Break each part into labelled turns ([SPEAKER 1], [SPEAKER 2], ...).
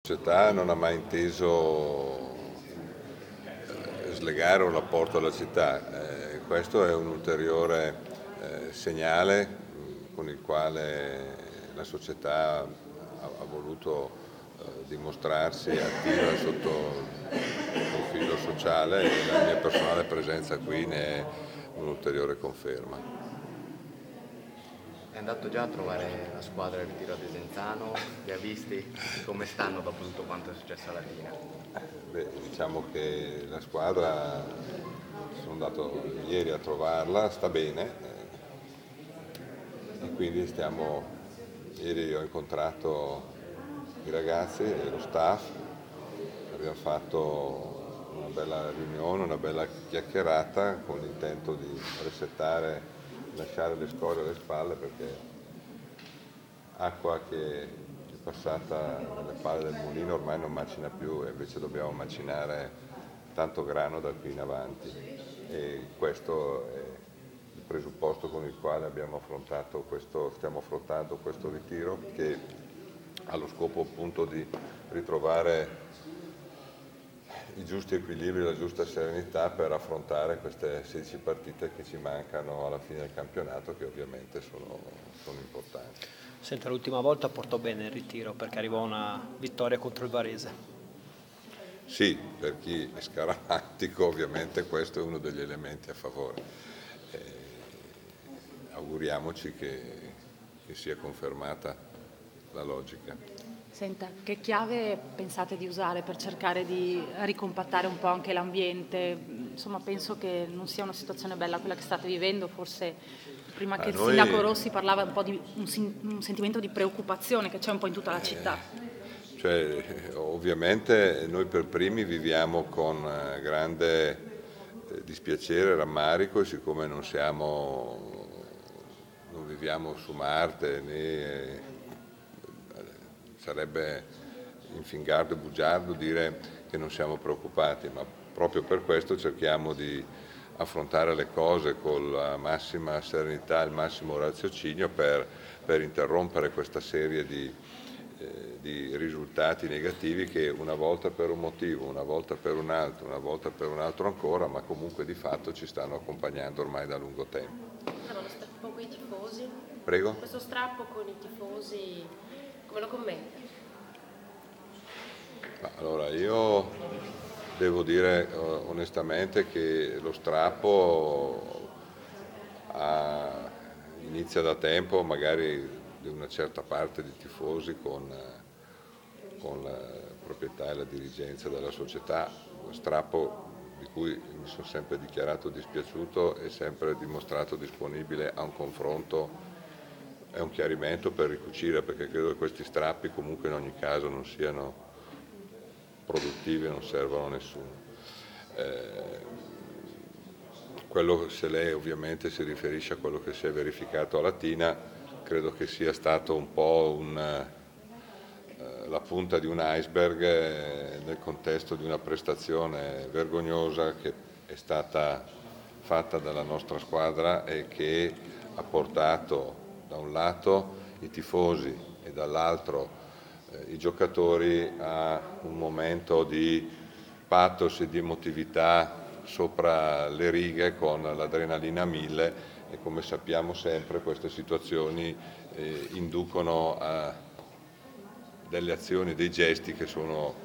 [SPEAKER 1] società non ha mai inteso slegare un rapporto alla città. Questo è un ulteriore segnale con il quale la società ha voluto dimostrarsi attiva sotto il profilo sociale, e la mia personale presenza qui ne è un'ulteriore conferma.
[SPEAKER 2] È andato già a trovare la squadra del Ritiro a Desenzano? Li ha visti? Come stanno dopo tutto quanto è successo alla Latina?
[SPEAKER 1] Diciamo che la squadra, sono andato ieri a trovarla, sta bene, e quindi ieri ho incontrato i ragazzi e lo staff, abbiamo fatto una bella riunione, una bella chiacchierata con l'intento di resettare, lasciare le scorie alle spalle, perché acqua che è passata nelle palle del mulino ormai non macina più, e invece dobbiamo macinare tanto grano da qui in avanti, e questo è il presupposto con il quale stiamo affrontando questo ritiro, che ha lo scopo appunto di ritrovare i giusti equilibri, la giusta serenità per affrontare queste 16 partite che ci mancano alla fine del campionato, che ovviamente sono importanti.
[SPEAKER 3] Senta, l'ultima volta portò bene il ritiro perché arrivò una vittoria contro il Varese.
[SPEAKER 1] Sì, per chi è scaramantico ovviamente questo è uno degli elementi a favore. Auguriamoci che sia confermata la logica.
[SPEAKER 4] Senta, che chiave pensate di usare per cercare di ricompattare un po' anche l'ambiente? Insomma, penso che non sia una situazione bella quella che state vivendo, forse prima che il sindaco Rossi parlava un po' di un sentimento di preoccupazione che c'è un po' in tutta la città.
[SPEAKER 1] Ovviamente noi per primi viviamo con grande dispiacere, rammarico, e siccome non viviamo su Marte, né sarebbe infingardo e bugiardo dire che non siamo preoccupati, ma proprio per questo cerchiamo di affrontare le cose con la massima serenità e il massimo raziocinio per interrompere questa serie di risultati negativi che una volta per un motivo, una volta per un altro, una volta per un altro ancora, ma comunque di fatto ci stanno accompagnando ormai da lungo tempo.
[SPEAKER 5] Lo strappo con i tifosi?
[SPEAKER 1] Prego?
[SPEAKER 5] Questo strappo con i tifosi, come lo commenta?
[SPEAKER 1] Allora, io devo dire onestamente che lo strappo inizia da tempo, magari di una certa parte di tifosi con la proprietà e la dirigenza della società, lo strappo di cui mi sono sempre dichiarato dispiaciuto e sempre dimostrato disponibile a un confronto e un chiarimento per ricucire, perché credo che questi strappi comunque in ogni caso non siano produttivi e non servono a nessuno. Se lei ovviamente si riferisce a quello che si è verificato a Latina, credo che sia stato un po' la punta di un iceberg nel contesto di una prestazione vergognosa che è stata fatta dalla nostra squadra e che ha portato da un lato i tifosi e dall'altro i giocatori a un momento di pathos e di emotività sopra le righe, con l'adrenalina a 1000, e come sappiamo sempre queste situazioni inducono a delle azioni, dei gesti che sono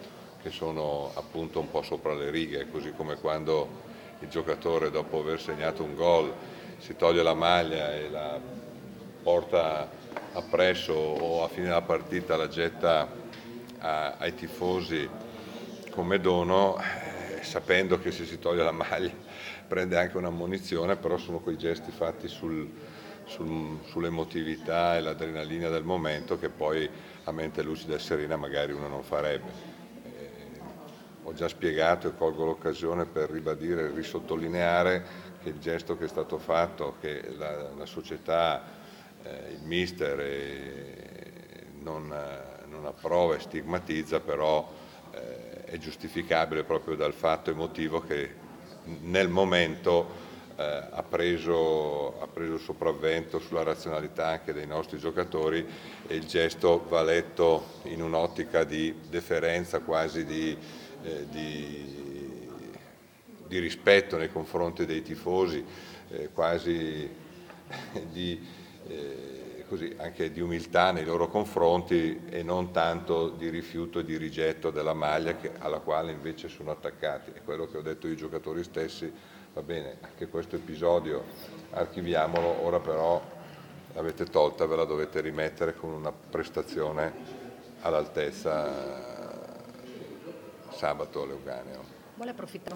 [SPEAKER 1] appunto un po' sopra le righe, così come quando il giocatore dopo aver segnato un gol si toglie la maglia e la porta appresso, o a fine della partita la getta ai tifosi come dono, sapendo che se si toglie la maglia prende anche un'ammonizione, però sono quei gesti fatti sull'emotività e l'adrenalina del momento che poi a mente lucida e serena magari uno non farebbe. Ho già spiegato e colgo l'occasione per ribadire e risottolineare che il gesto che è stato fatto, che la società, il mister non approva e stigmatizza, però è giustificabile proprio dal fatto emotivo che nel momento ha preso il sopravvento sulla razionalità anche dei nostri giocatori, e il gesto va letto in un'ottica di deferenza, quasi di rispetto nei confronti dei tifosi, quasi così, anche di umiltà nei loro confronti, e non tanto di rifiuto e di rigetto della maglia alla quale invece sono attaccati. È quello che ho detto ai giocatori stessi: va bene, anche questo episodio archiviamolo, ora però l'avete tolta, ve la dovete rimettere con una prestazione all'altezza sabato a Leuganeo.
[SPEAKER 4] Vuole approfittare